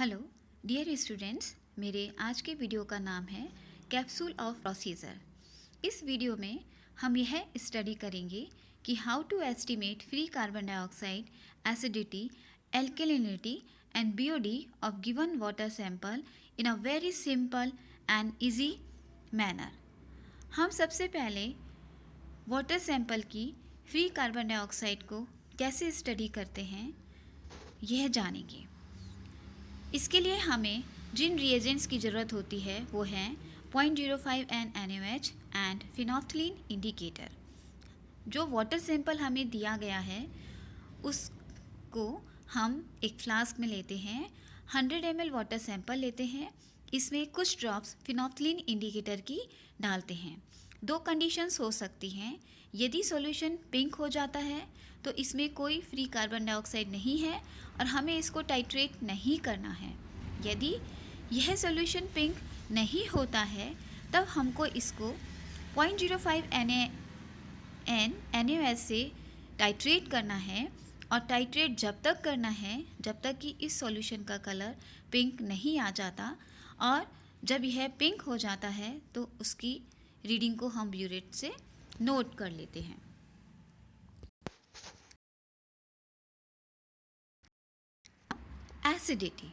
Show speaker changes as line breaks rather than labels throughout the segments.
Hello dear students, मेरे आज के वीडियो का नाम है कैप्सूल ऑफ प्रोसीजर। इस वीडियो में हम यह स्टडी करेंगे कि how to estimate free carbon dioxide, acidity, alkalinity and BOD of given water sample in a very simple and easy manner. हम सबसे पहले वाटर सैंपल की फ्री कार्बन डाइऑक्साइड को कैसे स्टडी करते हैं यह जानेंगे। इसके लिए हमें जिन रिएजेंट्स की ज़रूरत होती है वो हैं 0.05 NaOH एंड फिनोल्फ्थलीन इंडिकेटर। जो वाटर सैंपल हमें दिया गया है उसको हम एक फ्लास्क में लेते हैं, 100 ml वाटर सैंपल लेते हैं, इसमें कुछ ड्रॉप्स फिनोल्फ्थलीन इंडिकेटर की डालते हैं। दो कंडीशंस हो सकती हैं। यदि सॉल्यूशन पिंक हो जाता है तो इसमें कोई फ्री कार्बन डाइऑक्साइड नहीं है और हमें इसको टाइट्रेट नहीं करना है। यदि यह सॉल्यूशन पिंक नहीं होता है तब हमको इसको 0.05 NaOH से टाइट्रेट करना है, और टाइट्रेट जब तक करना है जब तक कि इस सॉल्यूशन का कलर पिंक नहीं आ जाता, और जब यह पिंक हो जाता है तो उसकी रीडिंग को हम ब्यूरेट से नोट कर लेते हैं। एसिडिटी।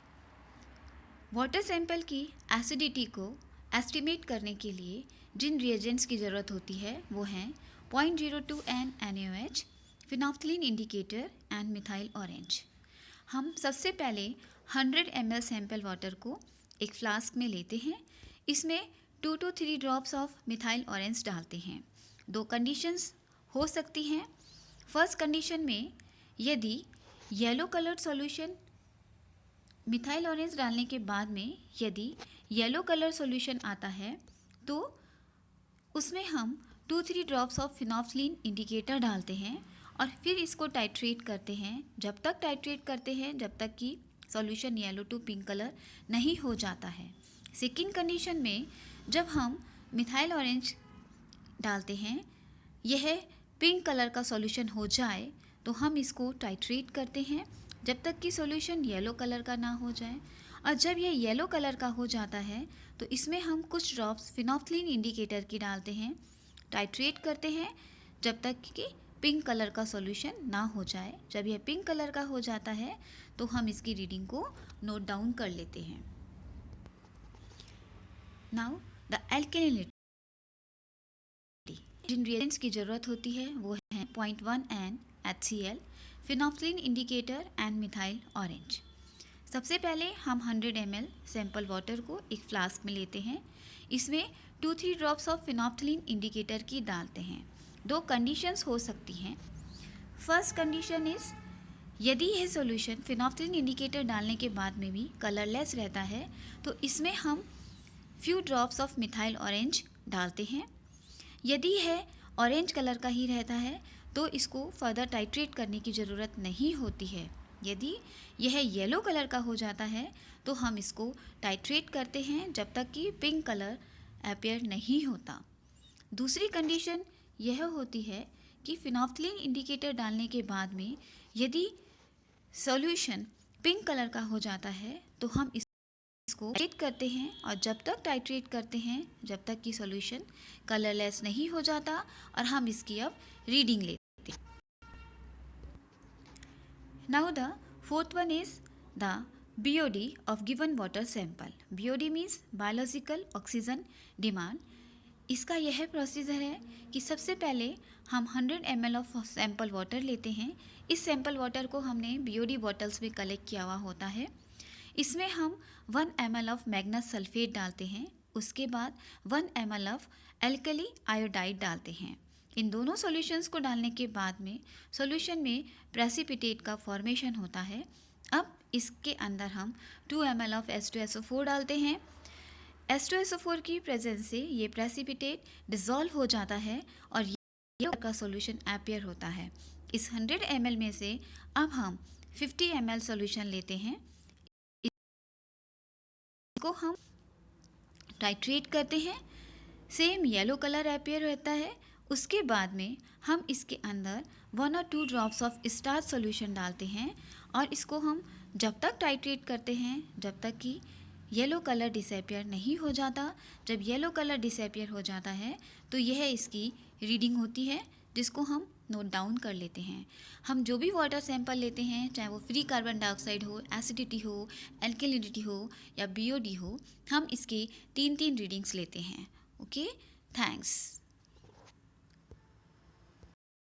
वाटर सैंपल की एसिडिटी को एस्टिमेट करने के लिए जिन रिएजेंट्स की ज़रूरत होती है वो हैं 0.02 NaOH, phenolphthalein indicator and methyl orange. हम सबसे पहले 100 ml सैंपल वाटर को एक फ्लास्क में लेते हैं, इसमें 2 to 3 drops of methyl orange डालते हैं। दो कंडीशंस हो सकती हैं। फर्स्ट कंडीशन में यदि yellow coloured solution methyl orange डालने के बाद में यदि येलो कलर सॉल्यूशन आता है तो उसमें हम 2-3 ड्रॉप्स ऑफ फिनोल्फ्थलीन इंडिकेटर डालते हैं और फिर इसको टाइट्रेट करते हैं। जब तक टाइट्रेट करते हैं जब तक कि solution yellow to pink colour नहीं हो जाता है। सेकेंड कंडीशन में जब हम मिथाइल ऑरेंज डालते हैं, यह पिंक कलर का सॉल्यूशन हो जाए तो हम इसको टाइट्रेट करते हैं जब तक कि सॉल्यूशन येलो कलर का ना हो जाए, और जब यह येलो कलर का हो जाता है तो इसमें हम कुछ ड्रॉप्स फिनोल्फ्थलीन इंडिकेटर की डालते हैं, टाइट्रेट करते हैं जब तक कि पिंक कलर का सॉल्यूशन ना हो जाए। जब यह पिंक कलर का हो जाता है तो हम इसकी रीडिंग को नोट डाउन कर लेते हैं। Now the alkalinity. जिन रिएजेंट्स की ज़रूरत होती है वो हैं 0.1 NaHCl, phenolphthalein indicator and methyl orange. सबसे पहले हम 100 ml सैंपल वाटर को एक फ्लास्क में लेते हैं, इसमें 2-3 ड्रॉप्स ऑफ फिनोल्फ्थलीन इंडिकेटर की डालते हैं। दो कंडीशंस हो सकती हैं। फर्स्ट कंडीशन इज़ यदि यह सॉल्यूशन फिनोल्फ्थलीन इंडिकेटर डालने के बाद में भी कलरलेस रहता है तो इसमें हम few drops of methyl orange डालते हैं। यदि यह ऑरेंज कलर का ही रहता है तो इसको फर्दर टाइट्रेट करने की ज़रूरत नहीं होती है। यदि यह येलो कलर का हो जाता है तो हम इसको टाइट्रेट करते हैं जब तक कि पिंक कलर अपीयर नहीं होता। दूसरी कंडीशन यह होती है कि फिनोल्फ्थलीन इंडिकेटर डालने के बाद में यदि सॉल्यूशन पिंक कलर का हो जाता है तो हम इसको टाइट्रेट करते हैं, और जब तक टाइट्रेट करते हैं जब तक कि सॉल्यूशन कलरलेस नहीं हो जाता, और हम इसकी अब रीडिंग लेते हैं। Now the fourth one is the BOD of given water sample. BOD means biological oxygen demand. इसका यह प्रोसीजर है कि सबसे पहले हम 100 ml ऑफ सैंपल वाटर लेते हैं। इस सैंपल वाटर को हमने BOD बॉटल्स में कलेक्ट किया हुआ होता है। इसमें हम 1 ml ऑफ मैग्नस सल्फेट डालते हैं, उसके बाद 1 ml ऑफ एल्कली आयोडाइड डालते हैं। इन दोनों सॉल्यूशंस को डालने के बाद में सॉल्यूशन में प्रेसिपिटेट का फॉर्मेशन होता है। अब इसके अंदर हम 2 ml ऑफ H2SO4 डालते हैं। H2SO4 की प्रेजेंस से ये प्रेसिपिटेट डिज़ोल्व हो जाता है और ये का सॉल्यूशन अपीयर होता है। इस 100 ml में से अब हम 50 ml सॉल्यूशन लेते हैं, इसको हम टाइट्रेट करते हैं, सेम येलो कलर अपीयर रहता है। उसके बाद में हम इसके अंदर 1 or 2 drops of starch solution डालते हैं और इसको हम जब तक टाइट्रेट करते हैं, जब तक कि येलो कलर डिसअपियर नहीं हो जाता। जब येलो कलर डिसअपियर हो जाता है तो यह इसकी रीडिंग होती है, जिसको हम नोट डाउन कर लेते हैं। हम जो भी वाटर सैंपल लेते हैं, चाहे वो फ्री कार्बन डाइऑक्साइड हो, एसिडिटी हो, एल्केलिनिटी हो या बीओडी हो, हम इसके 3-3 रीडिंग्स लेते हैं। Okay, thanks.